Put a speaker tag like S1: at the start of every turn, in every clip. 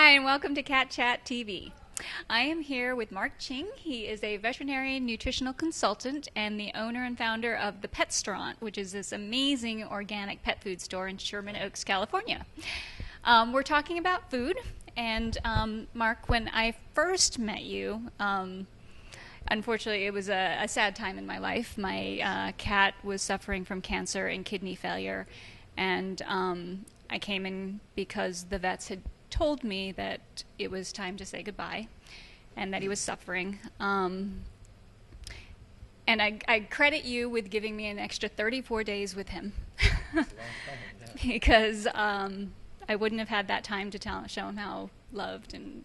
S1: Hi, and welcome to Cat Chat TV. I am here with Marc Ching. He is a veterinarian nutritional consultant and the owner and founder of the Petstaurant, which is this amazing organic pet food store in Sherman Oaks, California. We're talking about food, and Marc, when I first met you, unfortunately, it was a sad time in my life. My cat was suffering from cancer and kidney failure, and I came in because the vets had told me that it was time to say goodbye and that he was suffering. And I credit you with giving me an extra 34 days with him because I wouldn't have had that time to show him how loved and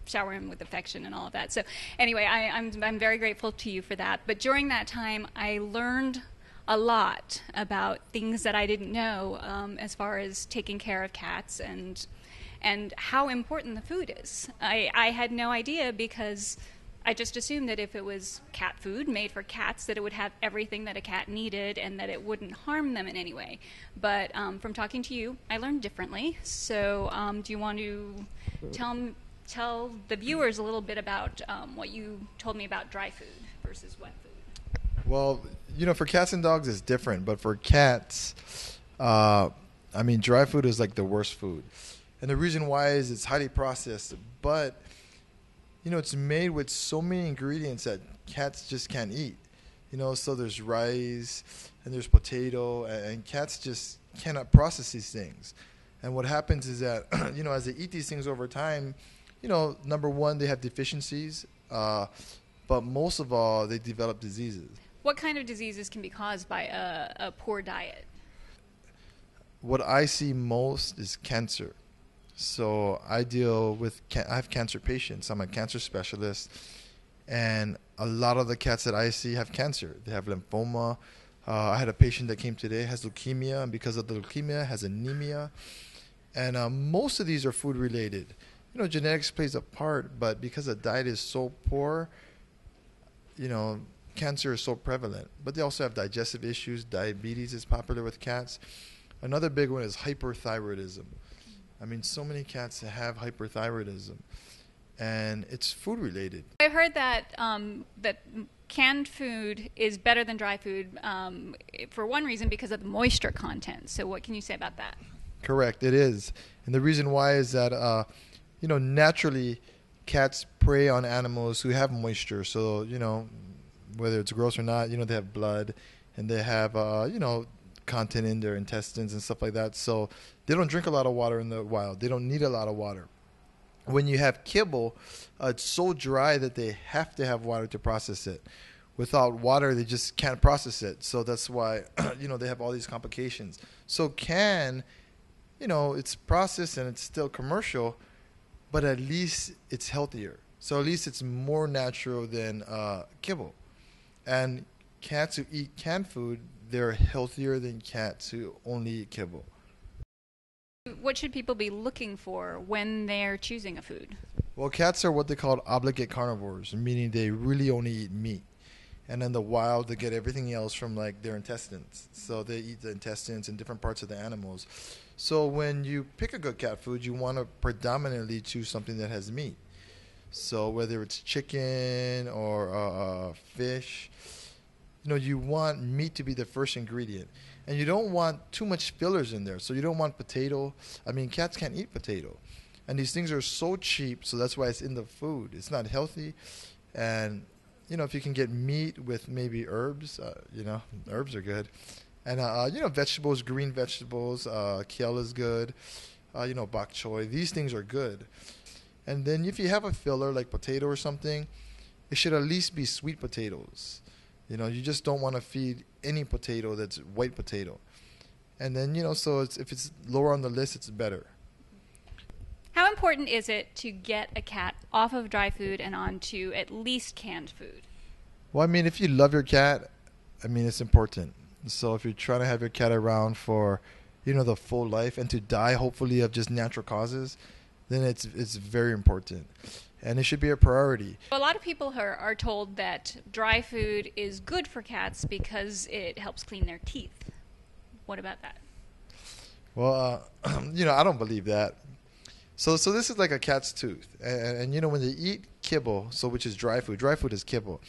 S1: shower him with affection and all of that. So anyway, I'm very grateful to you for that. But during that time, I learned a lot about things that I didn't know as far as taking care of cats and how important the food is. I had no idea because I just assumed that if it was cat food made for cats, that it would have everything that a cat needed and that it wouldn't harm them in any way. But from talking to you, I learned differently. So do you want to tell the viewers a little bit about what you told me about dry food versus wet food?
S2: Well, for cats and dogs it's different, but for cats, dry food is like the worst food. And the reason why is it's highly processed, but it's made with so many ingredients that cats just can't eat. So there's rice and there's potato, and cats just cannot process these things. And what happens is that as they eat these things over time, number one, they have deficiencies, but most of all, they develop diseases.
S1: What kind of diseases can be caused by a poor diet?
S2: What I see most is cancer. So I have cancer patients. I'm a cancer specialist, and a lot of the cats that I see have cancer. They have lymphoma. I had a patient that came today, has leukemia, and because of the leukemia, has anemia. And most of these are food related. Genetics plays a part, but because the diet is so poor, cancer is so prevalent. But they also have digestive issues. Diabetes is popular with cats. Another big one is hyperthyroidism. So many cats have hyperthyroidism, and it's food related.
S1: I've heard that that canned food is better than dry food for one reason, because of the moisture content. So what can you say about that?
S2: Correct, it is. And the reason why is that, naturally cats prey on animals who have moisture. So, whether it's gross or not, they have blood and they have, content in their intestines and stuff like that. So they don't drink a lot of water in the wild. They don't need a lot of water. When you have kibble, it's so dry that they have to have water to process it. Without water, they just can't process it. So that's why, they have all these complications. So it's processed and it's still commercial, but at least it's healthier. So at least it's more natural than kibble. And cats who eat canned food, they're healthier than cats who only eat kibble.
S1: What should people be looking for when they're choosing a food?
S2: Well, cats are what they call obligate carnivores, meaning they really only eat meat. And in the wild, they get everything else from their intestines. So they eat the intestines and different parts of the animals. So when you pick a good cat food, you want to predominantly choose something that has meat. So whether it's chicken or fish, you want meat to be the first ingredient. And you don't want too much fillers in there. So you don't want potato. Cats can't eat potato. And these things are so cheap, so that's why it's in the food. It's not healthy. And, if you can get meat with maybe herbs, herbs are good. And, vegetables, green vegetables, kale is good, bok choy. These things are good. And then if you have a filler like potato or something, it should at least be sweet potatoes. You just don't want to feed any potato that's white potato. And then, so if it's lower on the list, it's better.
S1: How important is it to get a cat off of dry food and onto at least canned food?
S2: Well, if you love your cat, it's important. So if you're trying to have your cat around for, the full life and to die, hopefully, of just natural causes, then it's very important. And it should be a priority.
S1: A lot of people are told that dry food is good for cats because it helps clean their teeth. What about that?
S2: Well, I don't believe that. So this is like a cat's tooth, and you know when they eat kibble, so which is dry food is kibble.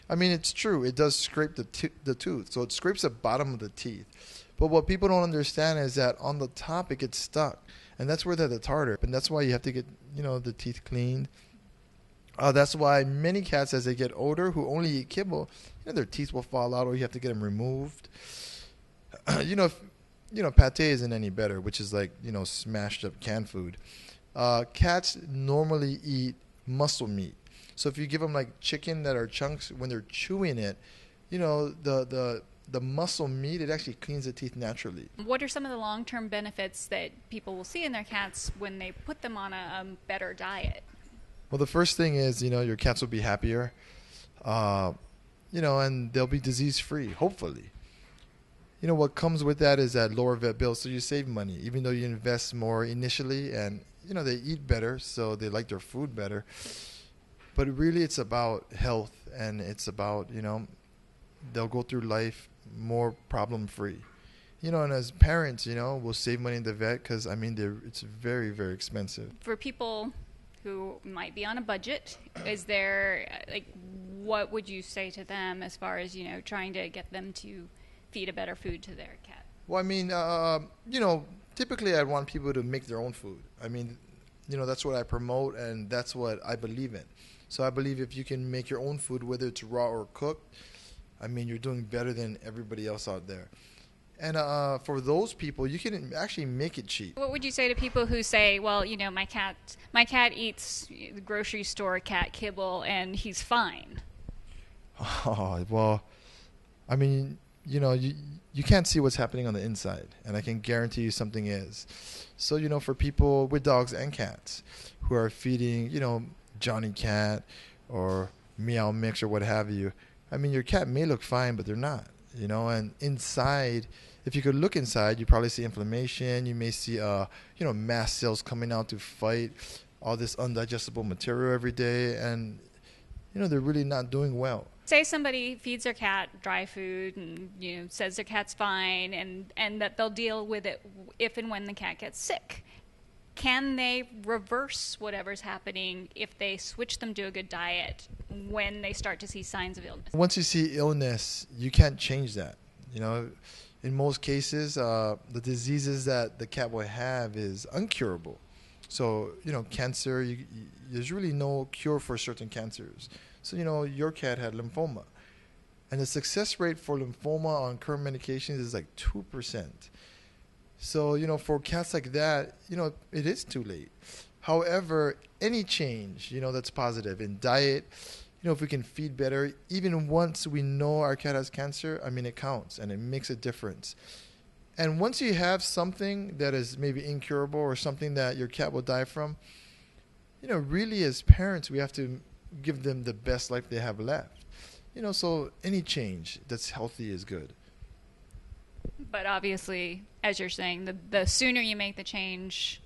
S2: I mean, it's true. It does scrape the tooth, so it scrapes the bottom of the teeth. But what people don't understand is that on the top it gets stuck, and that's where the tartar. And that's why you have to get the teeth cleaned. That's why many cats, as they get older, who only eat kibble, their teeth will fall out, or you have to get them removed. If, pate isn't any better, which is like smashed up canned food. Cats normally eat muscle meat. So if you give them like chicken that are chunks, when they're chewing it, the muscle meat, it actually cleans the teeth naturally.
S1: What are some of the long-term benefits that people will see in their cats when they put them on a better diet?
S2: Well, the first thing is, your cats will be happier, and they'll be disease-free, hopefully. What comes with that is that lower vet bills, so you save money, even though you invest more initially, and, they eat better, so they like their food better. But really, it's about health, and it's about, they'll go through life more problem-free. And as parents, we'll save money in the vet because, it's very, very expensive.
S1: For people who might be on a budget, is there, what would you say to them as far as, trying to get them to feed a better food to their cat?
S2: Well, typically I'd want people to make their own food. That's what I promote, and that's what I believe in. So I believe if you can make your own food, whether it's raw or cooked, you're doing better than everybody else out there. And for those people, you can actually make it cheap.
S1: What would you say to people who say, well, my cat eats the grocery store cat kibble and he's fine?
S2: Oh, well, you can't see what's happening on the inside, and I can guarantee you something is. So, for people with dogs and cats who are feeding, Johnny Cat or Meow Mix or what have you, your cat may look fine, but they're not, and inside, if you could look inside, you probably see inflammation. You may see, mast cells coming out to fight all this undigestible material every day, and, they're really not doing well.
S1: Say somebody feeds their cat dry food and says their cat's fine, and that they'll deal with it if and when the cat gets sick. Can they reverse whatever's happening if they switch them to a good diet when they start to see signs of illness?
S2: Once you see illness, you can't change that. In most cases, the diseases that the cat will have is uncurable. So, cancer, there's really no cure for certain cancers. So, your cat had lymphoma. And the success rate for lymphoma on current medications is like 2%. So, for cats like that, it is too late. However, any change, that's positive in diet, if we can feed better, even once we know our cat has cancer, it counts and it makes a difference. And once you have something that is maybe incurable or something that your cat will die from, really as parents, we have to give them the best life they have left. So any change that's healthy is good.
S1: But obviously, as you're saying, the sooner you make the change,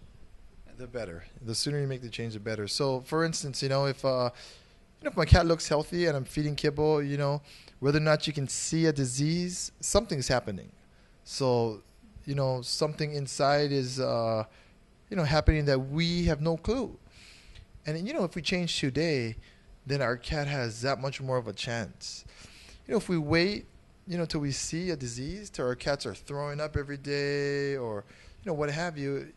S2: the better. The sooner you make the change, the better. So, for instance, if my cat looks healthy and I'm feeding kibble, whether or not you can see a disease, something's happening. So, something inside is, happening that we have no clue. And, if we change today, then our cat has that much more of a chance. If we wait, till we see a disease, till our cats are throwing up every day or, what have you,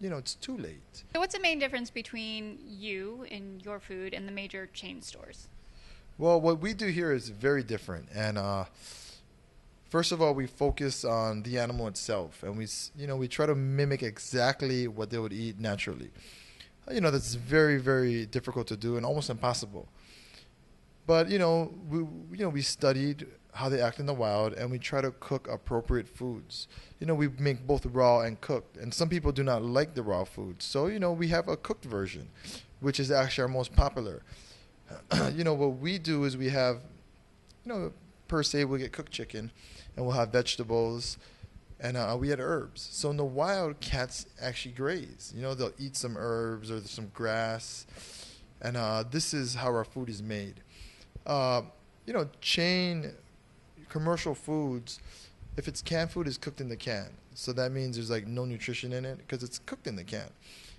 S2: it's too late.
S1: So what's the main difference between you and your food and the major chain stores?
S2: Well, what we do here is very different. And first of all, we focus on the animal itself. And we try to mimic exactly what they would eat naturally. That's very, very difficult to do and almost impossible. But, we studied how they act in the wild, and we try to cook appropriate foods. We make both raw and cooked, and some people do not like the raw food. So, we have a cooked version, which is actually our most popular. What we do is we have, per se, we'll get cooked chicken, and we'll have vegetables, and we had herbs. So in the wild, cats actually graze. They'll eat some herbs or some grass, and this is how our food is made. Chain commercial foods, if it's canned food, is cooked in the can. So that means there's like no nutrition in it because it's cooked in the can.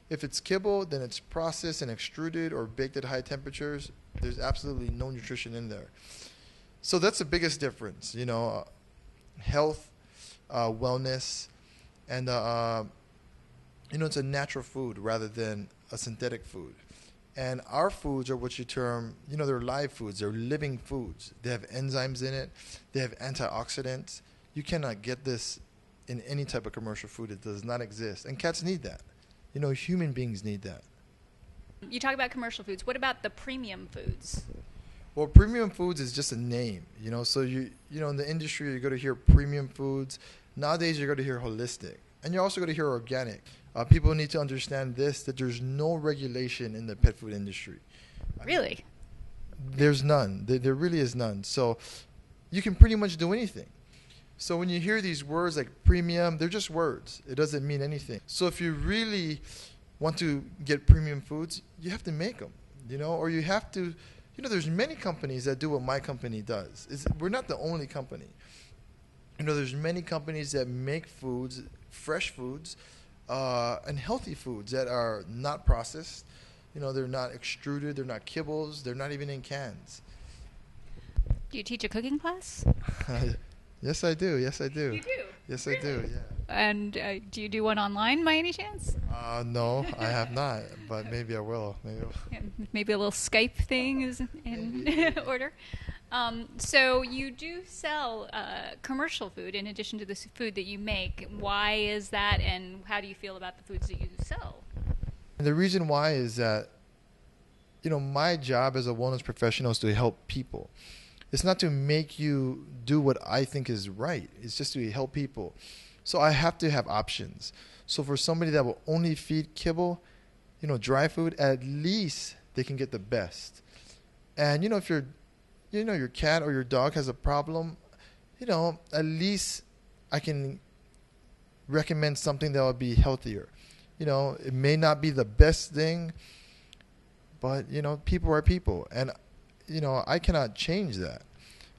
S2: If it's kibble, then it's processed and extruded or baked at high temperatures. There's absolutely no nutrition in there. So that's the biggest difference, health, wellness, and it's a natural food rather than a synthetic food. And our foods are what you term, they're live foods. They're living foods. They have enzymes in it. They have antioxidants. You cannot get this in any type of commercial food. It does not exist. And cats need that. Human beings need that.
S1: You talk about commercial foods. What about the premium foods?
S2: Well, premium foods is just a name, So in the industry, you're going to hear premium foods. Nowadays, you're going to hear holistic, and you're also going to hear organic. People need to understand that there's no regulation in the pet food industry.
S1: Really?
S2: There's none. There really is none. So you can pretty much do anything. So when you hear these words like premium, they're just words. It doesn't mean anything. So if you really want to get premium foods, you have to make them, or you have to, there's many companies that do what my company does. We're not the only company. There's many companies that make foods, fresh foods, and healthy foods that are not processed. They're not extruded. They're not kibbles. They're not even in cans.
S1: Do you teach a cooking class?
S2: Yes, I do.
S1: You do?
S2: Yes,
S1: Really?
S2: I do, yeah.
S1: And do you do one online by any chance?
S2: No, I have not, but maybe I will.
S1: Maybe a little Skype thing is in order. So you do sell commercial food in addition to the food that you make. Why is that, and how do you feel about the foods that you sell?
S2: And the reason why is that, my job as a wellness professional is to help people. It's not to make you do what I think is right. It's just to help people. So I have to have options. So for somebody that will only feed kibble, dry food, at least they can get the best. And, if your cat or your dog has a problem, at least I can recommend something that will be healthier. It may not be the best thing, but, people are people. And, I cannot change that.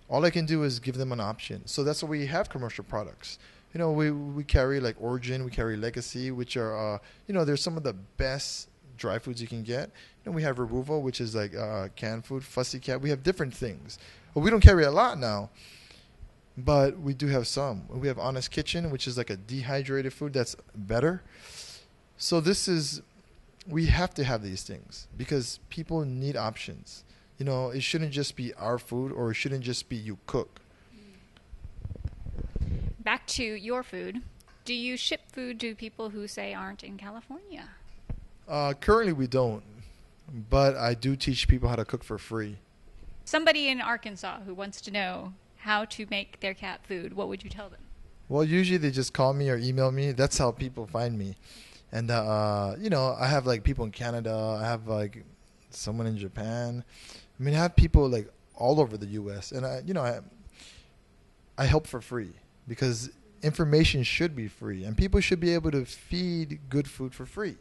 S2: All I can do is give them an option. So that's why we have commercial products. We carry like Origin, we carry Legacy, which are, they're some of the best dry foods you can get. We have Removal, which is like canned food, Fussy Cat. We have different things. Well, we don't carry a lot now, but we do have some. We have Honest Kitchen, which is like a dehydrated food that's better. So we have to have these things because people need options. It shouldn't just be our food, or it shouldn't just be you cook.
S1: Back to your food. Do you ship food to people who, say, aren't in California?
S2: Currently, we don't. But I do teach people how to cook for free.
S1: Somebody in Arkansas who wants to know how to make their cat food, what would you tell them?
S2: Well, usually they just call me or email me. That's how people find me. And, I have, like, people in Canada. I have, like, someone in Japan. I have people, like, all over the U.S. And, I help for free because information should be free. And people should be able to feed good food for free.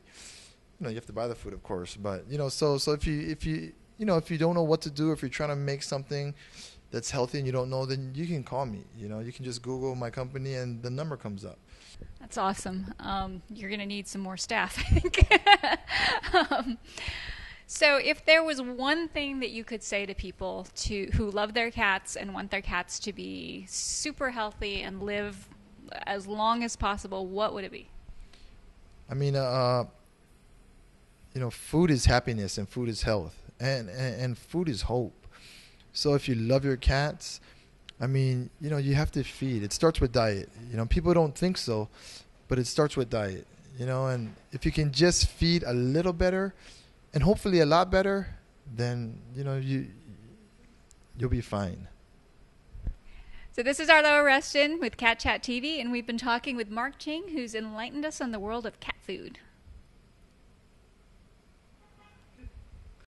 S2: You have to buy the food, of course. But, so if you don't know what to do, if you're trying to make something that's healthy and you don't know, then you can call me. You can just Google my company and the number comes up.
S1: That's awesome. You're going to need some more staff, I think. So if there was one thing that you could say to people who love their cats and want their cats to be super healthy and live as long as possible, what would it be?
S2: Food is happiness and food is health and food is hope. So if you love your cats, you have to feed. It starts with diet. People don't think so, but it starts with diet. And if you can just feed a little better and hopefully a lot better, then, you'll be fine.
S1: So this is Arlo Reston with Cat Chat TV, and we've been talking with Marc Ching, who's enlightened us on the world of cat food.